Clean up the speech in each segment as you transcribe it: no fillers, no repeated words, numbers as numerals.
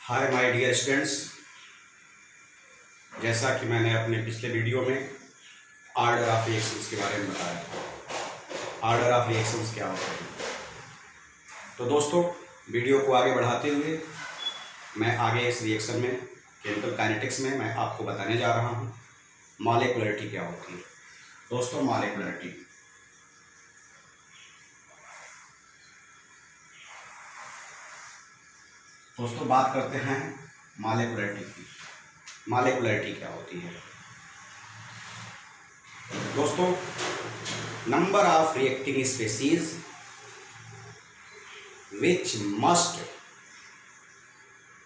Hi my dear students. जैसा कि मैंने अपने पिछले वीडियो में आर्डर ऑफ रिएक्शंस के बारे में बताया था, आर्डर ऑफ रिएक्शंस क्या होते हैं। तो दोस्तों, वीडियो को आगे बढ़ाते हुए मैं आगे इस रिएक्शन में केमिकल काइनेटिक्स में मैं आपको बताने जा रहा हूँ मॉलिक्युलरिटी क्या होती है। दोस्तों, मॉलिक्युलरिटी बात करते हैं मॉलिक्युलरिटी की। मॉलिक्युलरिटी क्या होती है दोस्तों? Number of reacting species which must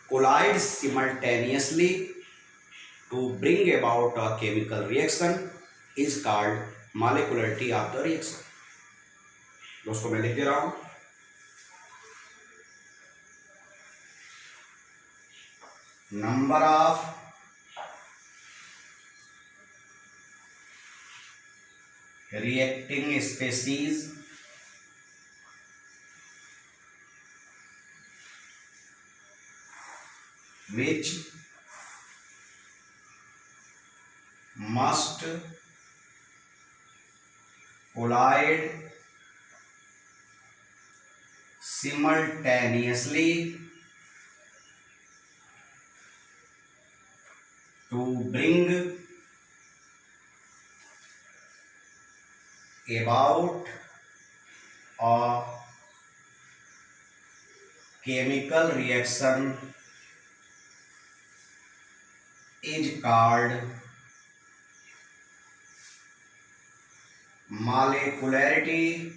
collide simultaneously to bring about a chemical reaction is called molecularity of the reaction। दोस्तों, मैं लिख दे रहा हूं, number of reacting species which must collide simultaneously to bring about a chemical reaction is called molecularity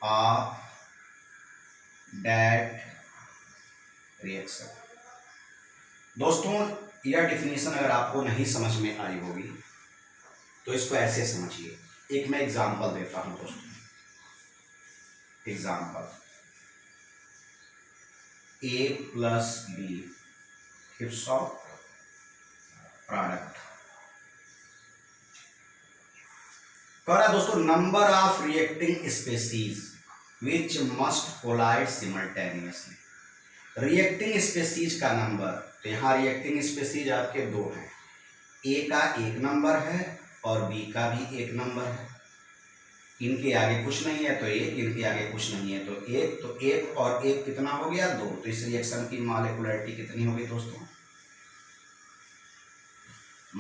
of that reaction। दोस्तों, यह definition अगर आपको नहीं समझ में आई होगी तो इसको ऐसे समझिए। एक मैं एग्जांपल देता हूं दोस्तों। Example A plus B gives of product. कह रहा है दोस्तों, number of reacting species which must collide simultaneously. Reacting species का नंबर, तो यहाँ रिएक्टिंग स्पीसीज आपके दो हैं। ए का एक नंबर है और बी का भी एक नंबर है। इनके आगे कुछ नहीं है तो एक, इनके आगे कुछ नहीं है तो एक, तो एक और एक कितना हो गया? दो। तो इस रिएक्शन की मॉलिक्युलरिटी कितनी हो गई दोस्तों?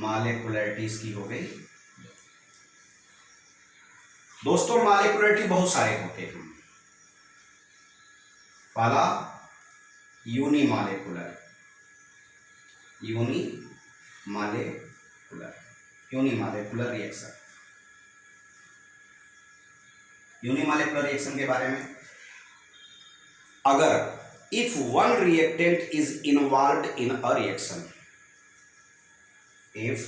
मॉलिक्युलरिटी इसकी हो गई दोस्तों। मॉलिक्युलरिटी बहुत सारे होते हैं। पहला यूनिमॉलिक्युलर, यूनिमॉलिक्युलर रिएक्शन। यूनिमॉलिक्युलर रिएक्शन के बारे में, अगर if one reactant is involved in a reaction, if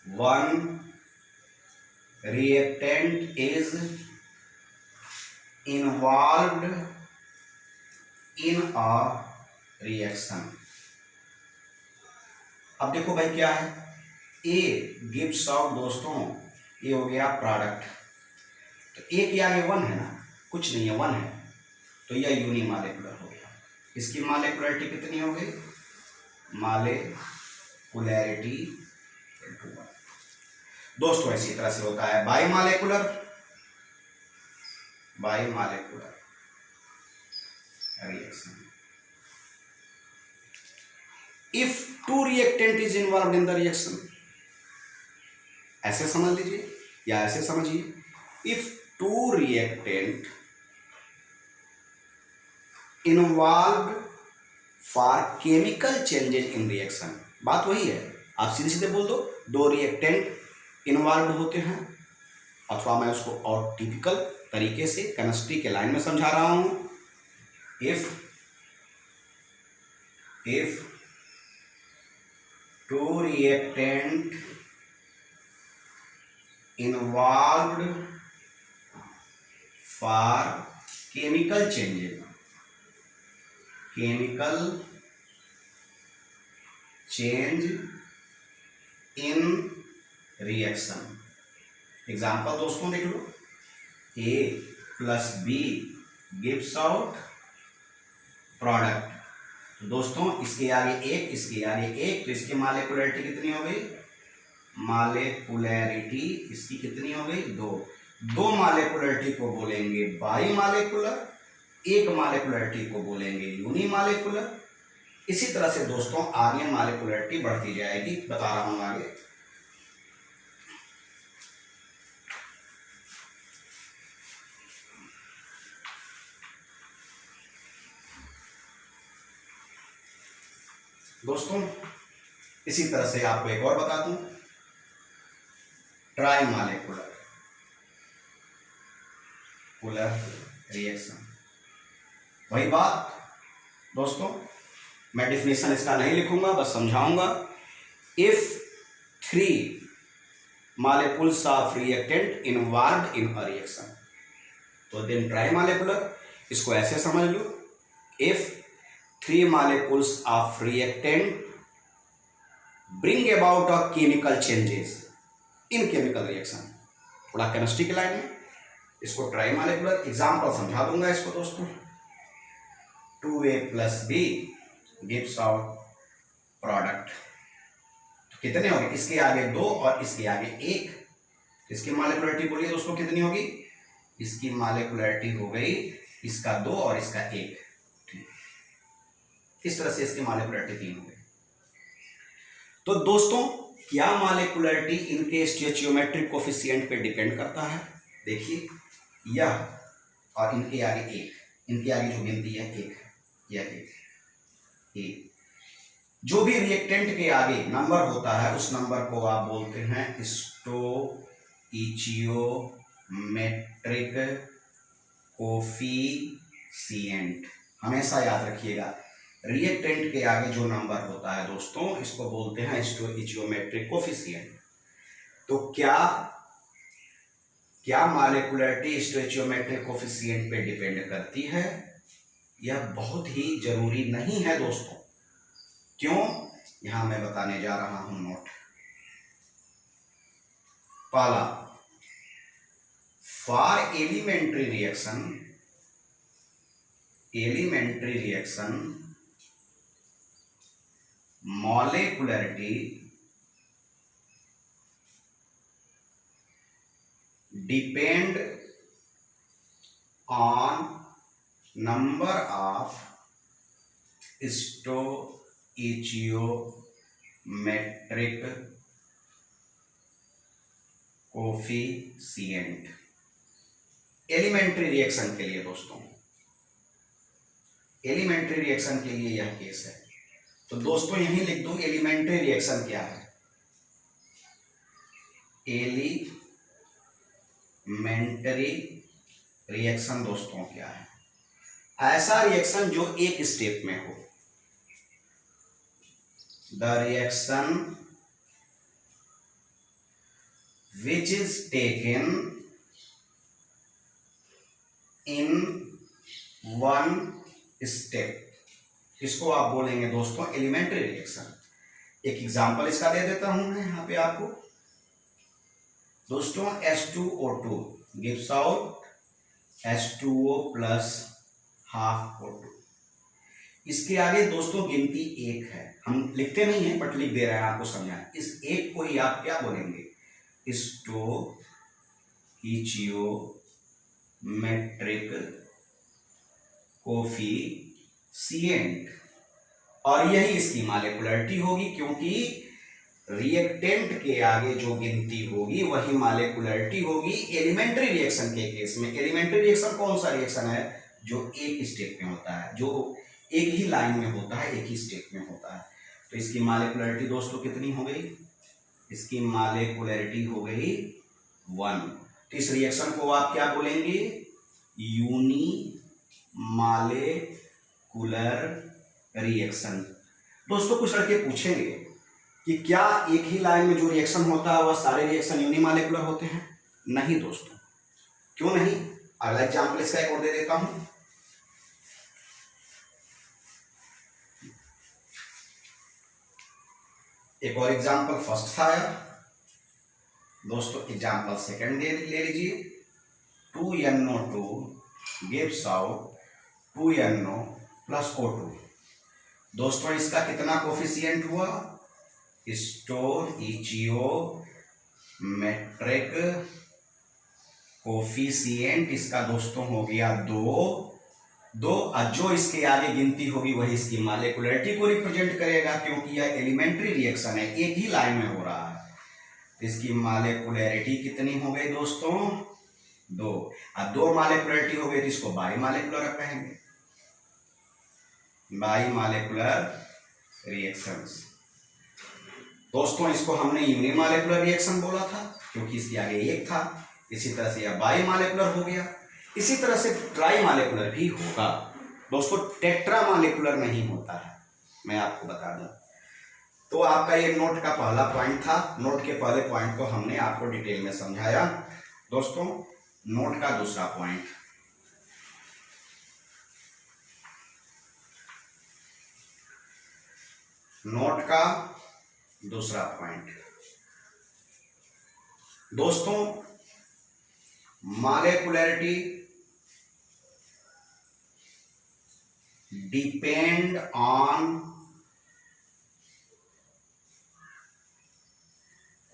one reactant is involved in a reaction। अब देखो भाई क्या है, A gives out दोस्तों, ये हो गया प्रोडक्ट। तो A के आगे वन है ना, कुछ नहीं है, वन है, तो यह यूनिमॉलिक्युलर हो गया। इसकी मॉलिक्युलरिटी कितनी हो गई? मॉलिक्युलरिटी दोस्तों इसी तरह से होता है bimolecular reaction. If two reactant is involved in the reaction, ऐसे समझ लीजिए या ऐसे समझिए, if two reactant involved for chemical changes in reaction. बात वही है, आप सीधे सीधे बोल दो, दो रिएक्टेंट इन्वॉल्व होते हैं, अथवा मैं उसको और टिपिकल तरीके से केमिस्ट्री के लाइन में समझा रहा हूं। If two reactant involved for chemical change in reaction. Example दोस्तों देख लो, A plus B gives out product. दोस्तों इसके आगे एक, इसके आगे एक, तो इसकी मालिकुलरिटी कितनी हो गई? मालिकुलरिटी इसकी कितनी हो गई? 2। 2 मालिकुलरिटी को बोलेंगे बाई मालिकुलर, एक मालिकुलरिटी को बोलेंगे यूनिमालिकुलर। इसी तरह से दोस्तों आगे मालिकुलरिटी बढ़ती जाएगी, बता रहा हूं आगे। दोस्तों इसी तरह से आपको एक और बता दूं, ट्राई मालिकुलर रिएक्शन। वही बात दोस्तों, मैं डिफिनेशन इसका नहीं लिखूंगा, बस समझाऊंगा। If 3 molecules of reactant involved in a reaction, तो देन ट्राई मालिकुलर। इसको ऐसे समझ लो, if 3 molecules of reactant bring about a chemical changes in chemical reaction, थोड़ा केमिस्ट्री की लाइन में, इसको ट्राई मालिकुलर। एग्जाम्पल समझा दूंगा इसको दोस्तों। 2A + B gives out product. कितने हो गए? इसके आगे 2 और इसके आगे 1। इसकी मालिकुलरिटी बोलिए दोस्तों कितनी होगी? इसकी मालिकुलरिटी हो गई, इसका 2 और इसका 1। इस तरह से इसकी मालिकुलरिटी 3 हो गई। तो दोस्तों क्या मालिकुलरिटी इनके स्टोइचियोमेट्रिक कोफिशिएंट पे डिपेंड करता है? देखिए यह और इनके आगे 1, इनके आगे जो गिनती है 1, यह 1। जो भी रिएक्टेंट के आगे नंबर होता है उस नंबर को आप बोलते हैं स्टोइचियोमेट्रिक कोफिशिएंट। हमेशा याद रखिएगा, रिएक्टेंट के आगे जो नंबर होता है दोस्तों, इसको बोलते हैं स्टोइचियोमेट्रिक कोफिशिएंट। तो क्या मालिकुलरिटी स्टोइचियोमेट्रिक कोफिशिएंट पे डिपेंड करती है? यह बहुत ही जरूरी नहीं है दोस्तों। क्यों? यहां मैं बताने जा रहा हूं नोट। पहला, for elementary reaction molecularity depend on number of stoichiometric coefficient. Elementary reaction के लिए दोस्तों, एलिमेंट्री रिएक्शन के लिए यह केस है। तो दोस्तों यहीं लिख दूं, एलिमेंट्री रिएक्शन क्या है? एलिमेंट्री रिएक्शन दोस्तों क्या है? ऐसा रिएक्शन जो एक स्टेप में हो। The reaction which is taken in one step, इसको आप बोलेंगे दोस्तों एलिमेंट्री रिएक्शन। एक एग्जांपल इसका दे देता हूं मैं यहां पे आपको। दोस्तों H2O2 gives out H2O + ½ O2। इसके आगे दोस्तों गिनती 1 है, हम लिखते नहीं है बट लिख दे रहे हैं आपको समझाएं। इस 1 को ही आप क्या बोलेंगे? स्टोइचियोमेट्रिक कोफिशिएंट। और यही इसकी मालिकुलरिटी होगी, क्योंकि रिएक्टेंट के आगे जो गिनती होगी वही मालिकुलरिटी होगी एलिमेंट्री रिएक्शन के केस में। एलिमेंट्री रिएक्शन कौन सा रिएक्शन है? जो एक स्टेप में होता है, जो एक ही लाइन में होता है, एक ही स्टेप में होता है। तो इसकी मालिकुलरिटी दोस्तों कितनी हो गई? इसकी मालिकुलरिटी हो गई 1। तो इस रिएक्शन को आप क्या बोलेंगे? यूनिमालिकुलर रिएक्शन। दोस्तों कुछ लड़के पूछेंगे कि क्या एक ही लाइन में जो रिएक्शन होता है वह सारे रिएक्शन यूनिमालिकुलर होते हैं? नहीं दोस्तों। क्यों नहीं? अगला एग्जाम्पल इसका एक और दे देता हूं। एक और एग्जाम्पल फर्स्ट था दोस्तों, एग्जाम्पल सेकंड ले लीजिए। 2NO2 gives out 2NO + plus O2। दोस्तों इसका कितना कोफिशिएंट हुआ, स्टोइचियोमेट्रिक कोफिशिएंट इसका दोस्तों हो गया 2। जो इसके आगे गिनती होगी वही इसकी मॉलिक्यूलरिटी को रिप्रेजेंट करेगा, क्योंकि यह एलिमेंट्री रिएक्शन है, एक ही लाइन में हो रहा है। तो इसकी मॉलिक्यूलरिटी कितनी हो गई दोस्तों, 2। अब 2 मॉलिक्यूलरिटी हो गई तो इसको बाई मॉलिक्यूलर कहेंगे, बाई मॉलिक्यूलर रिएक्शंस। दोस्तों इसको हमने यूनिमॉलिक्यूलर रिएक्शन बोला था क्योंकि इसके आगे एक था, इसी तरह से यह बाई मॉलिक्यूलर हो गया। इसी तरह से ट्राई मॉलिक्यूलर भी होगा दोस्तों, टेट्रा मॉलिक्यूलर नहीं होता है, मैं आपको बता दूं। तो आपका ये नोट का पहला पॉइंट था। नोट के पहले पॉइंट को हमने आपको डिटेल में समझाया। दोस्तों नोट का दूसरा पॉइंट, नोट का दूसरा पॉइंट दोस्तों, molecularity depend on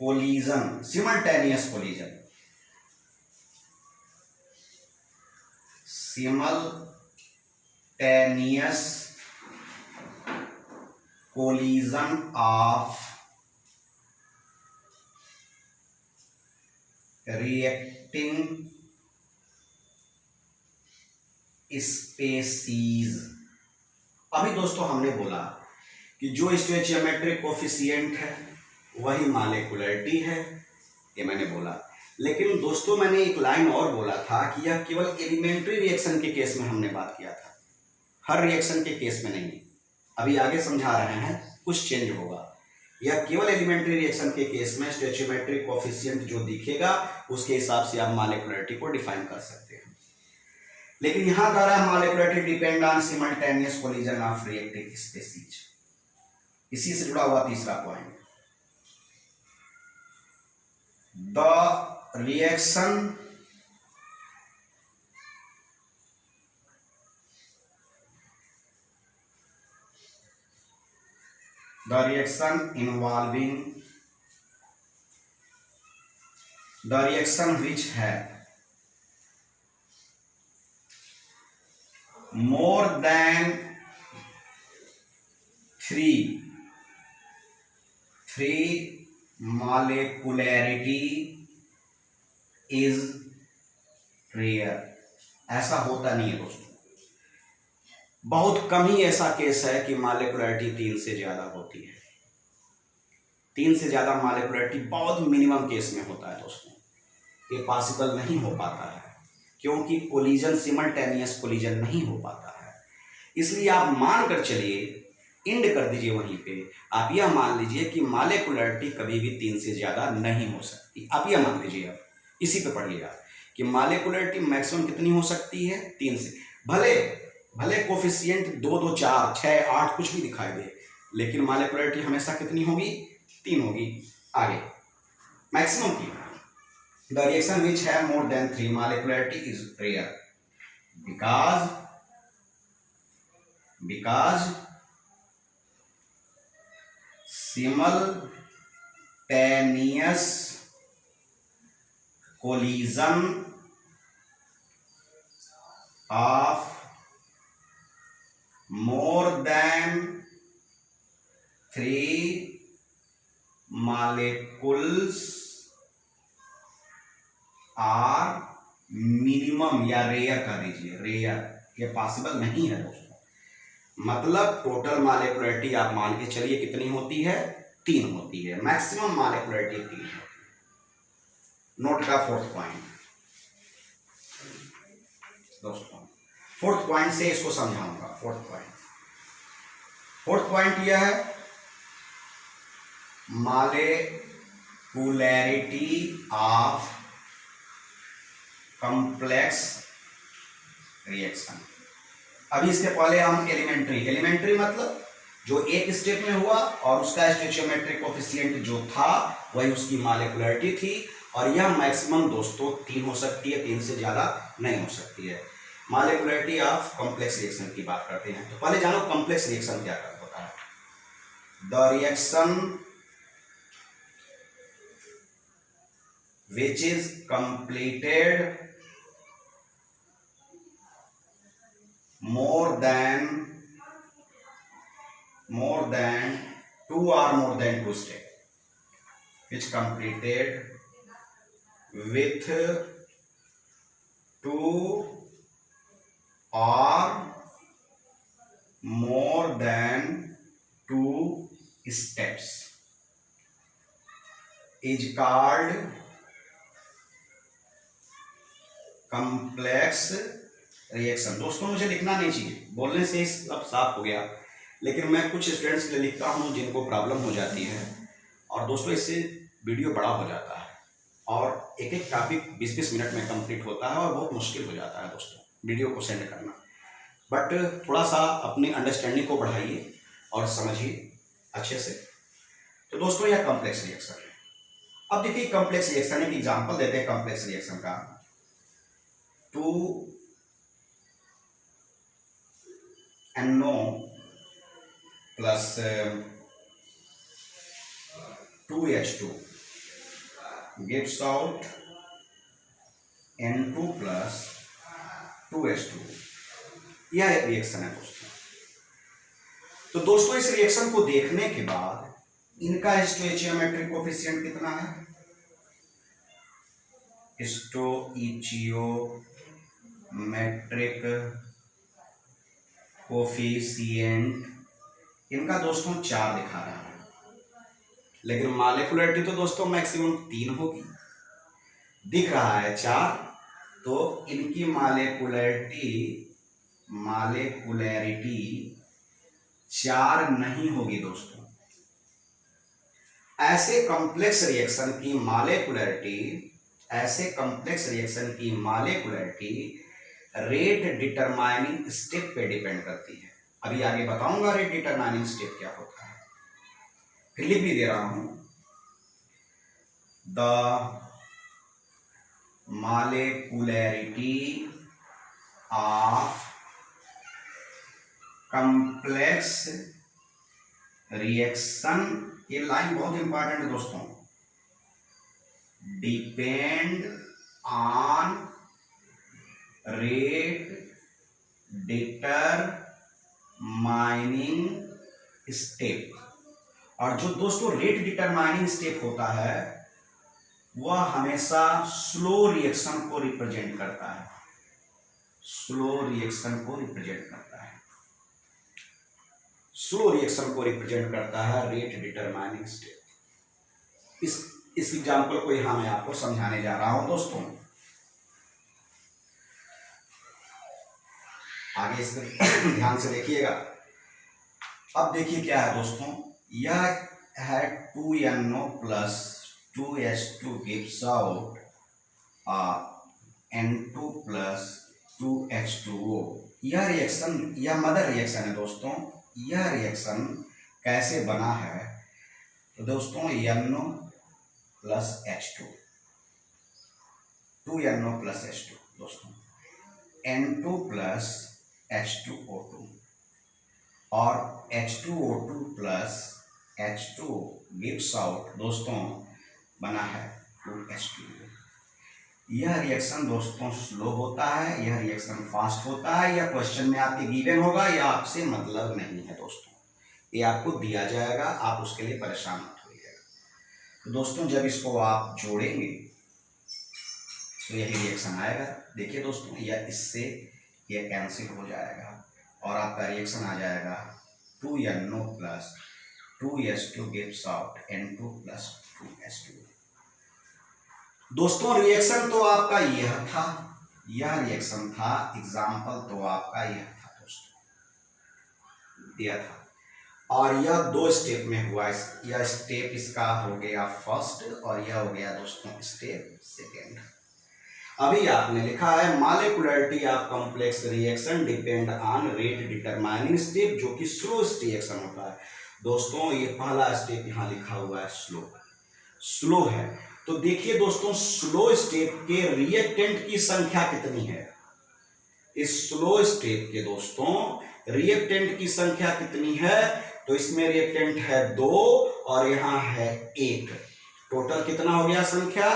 collision, simultaneous collision, simultaneous collision of reacting species। अभी दोस्तों हमने बोला कि जो स्टोइचियोमेट्रिक कोफिशिएंट है वही मॉलिक्यूलरिटी है, ये मैंने बोला। लेकिन दोस्तों मैंने एक लाइन और बोला था कि यह केवल एलिमेंट्री रिएक्शन के केस में हमने बात किया था, हर रिएक्शन के केस में नहीं। अभी आगे समझा रहे हैं, कुछ चेंज होगा। यह केवल एलिमेंट्री रिएक्शन के केस में स्टोइचियोमेट्रिक कोफिशिएंट जो दिखेगा उसके हिसाब से आप मॉलिक्यूलरिटी को डिफाइन कर सकते हैं। लेकिन यहां कह रहा है molecularity depend on simultaneous collision of reactive species. इसी से जुड़ा हुआ तीसरा point, the reaction which have more than three molecularity is rare। ऐसा होता नहीं है दोस्तों, बहुत कम ही ऐसा केस है कि मॉलिक्यूलरिटी 3 से ज्यादा होती है। 3 से ज्यादा मॉलिक्यूलरिटी बहुत मिनिमम केस में होता है दोस्तों, ये पॉसिबल नहीं हो पाता है क्योंकि कोलिजन सिमल्टेनियस कोलिजन नहीं हो पाता है। इसलिए आप मान कर चलिए, इंड कर दीजिए वहीं पे, आप यह मान लीजिए कि मॉलिक्यूलरिटी कभी भी 3 से ज्यादा नहीं हो सकती। आप यह मान लीजिए, आप इसी पे पढ़िएगा कि मॉलिक्यूलरिटी मैक्सिमम कितनी हो सकती है, 3 से। भले कोफिशिएंट 2, 2, 4, 6, 8 कुछ भी दिखाई दे, लेकिन मॉलिक्यूलरिटी हमेशा कितनी होगी, 3 होगी। आगे मैक्सिमम की, the reaction which have more than 3 molecularity is rare because simultaneous collision of more than 3 molecules are minimum, या रेयर कर दीजिए, रेयर, ये पॉसिबल नहीं है दोस्तों। मतलब टोटल मॉलिक्यूलरिटी आप मान के चलिए कितनी होती है, 3 होती है, मैक्सिमम मॉलिक्यूलरिटी 3 होती है। नोट का फोर्थ पॉइंट दोस्तों, फोर्थ पॉइंट से इसको समझाऊंगा। फोर्थ पॉइंट यह है, मॉलिक्यूलरिटी ऑफ कॉम्प्लेक्स रिएक्शन। अभी इसके पहले हम एलिमेंट्री मतलब जो एक स्टेप में हुआ और उसका स्टोइचियोमेट्रिक कोफिशिएंट जो था वही उसकी मॉलिक्यूलरिटी थी, और यह मैक्सिमम दोस्तों 3 हो सकती है, 3 से ज्यादा नहीं हो सकती है। मॉलिक्युलरिटी ऑफ कॉम्प्लेक्स रिएक्शन की बात करते हैं। तो पहले जानो कॉम्प्लेक्स रिएक्शन क्या होता है। The reaction which is completed more than two or more than two steps, which completed with two or more than two steps is called complex reaction. दोस्तों मुझे लिखना नहीं चाहिए, बोलने से सब साफ हो गया, लेकिन मैं कुछ स्टूडेंट्स के लिए लिखता हूँ जिनको प्रॉब्लम हो जाती है, और दोस्तों इससे वीडियो बड़ा हो जाता है और एक एक टॉपिक 20-20 मिनट में कंप्लीट होता है और बहुत मुश्किल हो जाता है दोस्तों वीडियो को सेंड करना। बट थोड़ा सा अपनी अंडरस्टैंडिंग को बढ़ाइए और समझिए अच्छे से। तो दोस्तों यह कॉम्प्लेक्स रिएक्शन है। अब देखिए कॉम्प्लेक्स रिएक्शन एक एग्जाम्पल देते हैं कॉम्प्लेक्स रिएक्शन का। 2NO plus 2H2 gives out N2 plus 2H2। यह एक रिएक्शन है दोस्तों। तो दोस्तों इस रिएक्शन को देखने के बाद इनका स्टोइचियोमेट्रिक कोफिशिएंट कितना है? स्टोइचियोमेट्रिक कोफिशिएंट इनका दोस्तों 4 दिखा रहा है, लेकिन मॉलिक्युलरिटी तो दोस्तों मैक्सिमम 3 होगी, दिख रहा है 4, तो इनकी मॉलिक्युलरिटी 4 नहीं होगी दोस्तों। ऐसे कॉम्प्लेक्स रिएक्शन की मॉलिक्युलरिटी रेट डिटरमाइनिंग स्टेप पे डिपेंड करती है। अभी आगे बताऊंगा रेट डिटरमाइनिंग स्टेप क्या होता है। फिर लिख भी दे रहा हूं, द मॉलिक्युलरिटी ऑफ कॉम्प्लेक्स रिएक्शन, ये लाइन बहुत इंपॉर्टेंट है दोस्तों, depend on rate determining step. और जो दोस्तों रेट डिटरमाइनिंग स्टेप होता है वह हमेशा स्लो रिएक्शन को रिप्रेजेंट करता है, स्लो रिएक्शन को रिप्रेजेंट करता है रेट डिटरमाइनिंग स्टेप। इस एग्जाम्पल को यहां मैं आपको समझाने जा रहा हूं दोस्तों। आगे इसको ध्यान से देखिएगा। अब देखिए क्या है दोस्तों, यह है 2NO plus 2H2 gives out N2 plus 2H2O। यह रिएक्शन, यह मदर रिएक्शन है दोस्तों। यह रिएक्शन कैसे बना है तो दोस्तों NO plus H2, 2NO plus H2 दोस्तों, N2 plus H2O2 और H2O2 plus H2 gives out दोस्तों बना है 2H2। यह रिएक्शन दोस्तों स्लो होता है, यह रिएक्शन फास्ट होता है, यह क्वेश्चन में आपके गिवन होगा, यह आपसे मतलब नहीं है दोस्तों, ये आपको दिया जाएगा, आप उसके लिए परेशान मत होइएगा। तो दोस्तों जब इसको आप जोड़ेंगे तो यही रिएक्शन आएगा। देखिए दोस्तों यह इससे यह कैंसिल हो जाएगा और आपका रिएक्शन आ जाएगा 2NO plus 2H2 gives out N2 plus 2H2। दोस्तों रिएक्शन तो आपका यह था, यह रिएक्शन था, एग्जाम्पल तो आपका यह था दोस्तों, यह था, और यह 2 स्टेप में हुआ। यह स्टेप इसका हो गया फर्स्ट और यह हो गया दोस्तों स्टेप सेकेंड। अभी आपने लिखा है molecularity of complex reaction depend on rate determining step, जो कि स्लो रिएक्शन होता है दोस्तों। ये पहला स्टेप यहाँ लिखा हुआ है स्लो है। तो देखिए दोस्तों स्लो स्टेप के रिएक्टेंट की संख्या कितनी है, स्लो स्टेप के दोस्तों रिएक्टेंट की संख्या कितनी है? तो इसमें रिएक्टेंट है 2 और यहां है 1, टोटल कितना हो गया संख्या?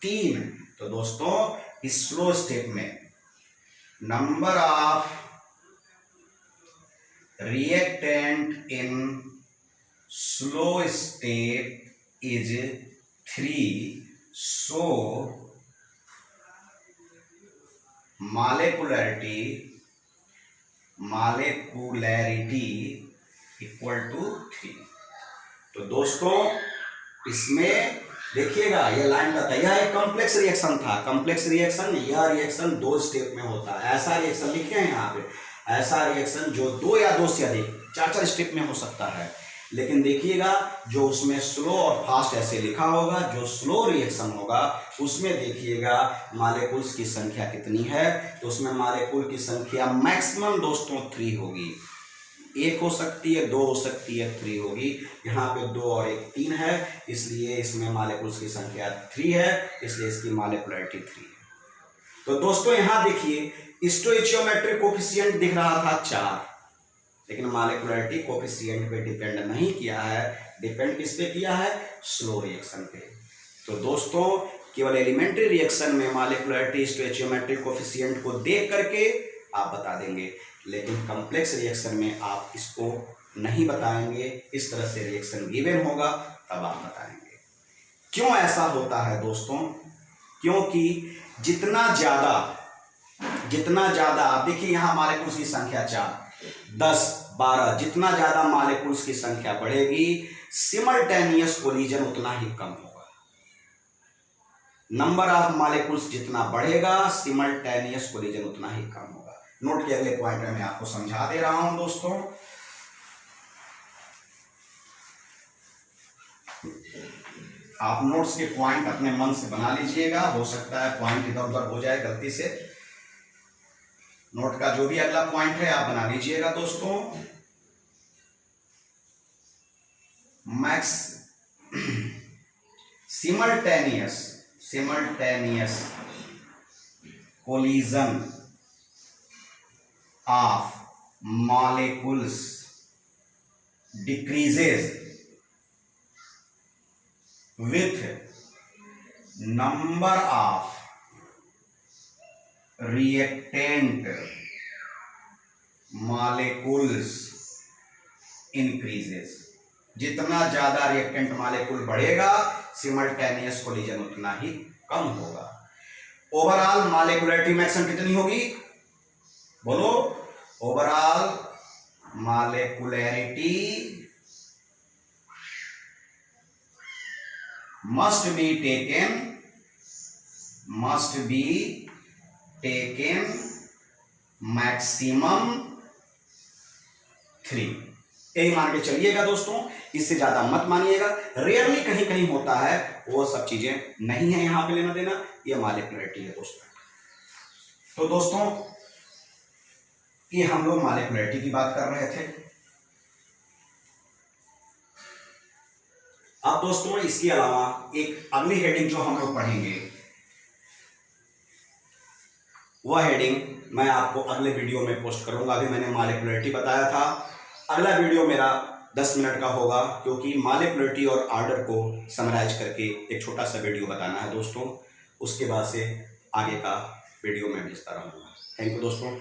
3। तो दोस्तों स्लो स्टेप में number of reactant in slow step is 3, so molecularity equal to 3। तो दोस्तों इसमें देखिएगा ये लाइन का था, यह एक कॉम्प्लेक्स रिएक्शन था। कॉम्प्लेक्स रिएक्शन, यह रिएक्शन 2 स्टेप में होता है। ऐसा रिएक्शन लिखे हैं यहाँ पे, ऐसा रिएक्शन जो 2 या 2 से अधिक 4 स्टेप में हो सकता है। लेकिन देखिएगा जो उसमें स्लो और फास्ट ऐसे लिखा होगा, जो स्लो रिएक्शन होगा उसमें देखिएगा मॉलिक्यूल्स की संख्या कितनी है? तो उसमें मॉलिक्यूल की संख्या मैक्सिमम दोस्तों 3 होगी। 1 हो सकती है, 2 हो सकती है, 3 होगी। यहाँ पे 2 और 1 3 है, इसलिए इसमें मॉलिक्यूल्स की संख्या 3 है, इसलिए इसकी मॉलिक्युलरिटी 3 है। तो दोस्तों यहाँ देखिए स्टोइचियोमेट्रिक कोफिशिएंट दिख रहा था 4, लेकिन मॉलिक्युलरिटी कोफिशिएंट पे डिपेंड नहीं किया है, डिपेंड किस पे किया है? स्लो रिएक्शन पे। तो दोस्तों केवल एलिमेंट्री रिएक्शन में मॉलिक्युलरिटी स्टोइचियोमेट्रिक कोफिशिएंट को देख करके आप बता देंगे, लेकिन कॉम्प्लेक्स रिएक्शन में आप इसको नहीं बताएंगे। इस तरह से रिएक्शन गिवन होगा तब आप बताएंगे। क्यों ऐसा होता है दोस्तों? क्योंकि जितना ज्यादा आप देखिए यहाँ मॉलिक्यूल्स की संख्या 4, 10, 12, जितना ज्यादा मॉलिक्यूल्स की संख्या बढ़ेगी सिमल्टेनियस कोलिजन उतना ही कम होगा। नंबर ऑफ मॉलिक्यूल्स जितना बढ़ेगा सिमल्टेनियस कोलिजन उतना ही कम होगा। नोट के अगले पॉइंट में मैं आपको समझा दे रहा हूं दोस्तों। आप नोट्स के पॉइंट अपने मन से बना लीजिएगा, हो सकता है पॉइंट इधर उधर हो जाए गलती से। नोट का जो भी अगला पॉइंट है आप बना लीजिएगा दोस्तों। Max simultaneous collision of molecules decreases with number of reactant molecules increases। जितना ज्यादा रिएक्टेंट मॉलिक्यूल बढ़ेगा सिमल्टेनियस कोलिजन उतना ही कम होगा। ओवरऑल मॉलिक्युलरिटी मैक्सिमम कितनी होगी? बोलो। Overall molecularity must be taken maximum 3। यही मान के चलिएगा दोस्तों, इससे ज्यादा मत मानिएगा। रेयरली कहीं कहीं होता है, वो सब चीजें नहीं है यहां पे लेना देना, ये मॉलिक्युलरिटी है दोस्तों। तो दोस्तों ये हम लोग मॉलिक्युलरिटी की बात कर रहे थे। अब दोस्तों इसके अलावा एक अगली हेडिंग जो हम लोग पढ़ेंगे, वह हेडिंग मैं आपको अगले वीडियो में पोस्ट करूंगा। अभी मैंने मॉलिक्युलरिटी बताया था, अगला वीडियो मेरा 10 मिनट का होगा, क्योंकि मॉलिक्युलरिटी और ऑर्डर को समराइज करके एक छोटा सा वीडियो बताना है दोस्तों। उसके बाद से आगे का वीडियो मैं भेजता रहूँगा। थैंक यू दोस्तों।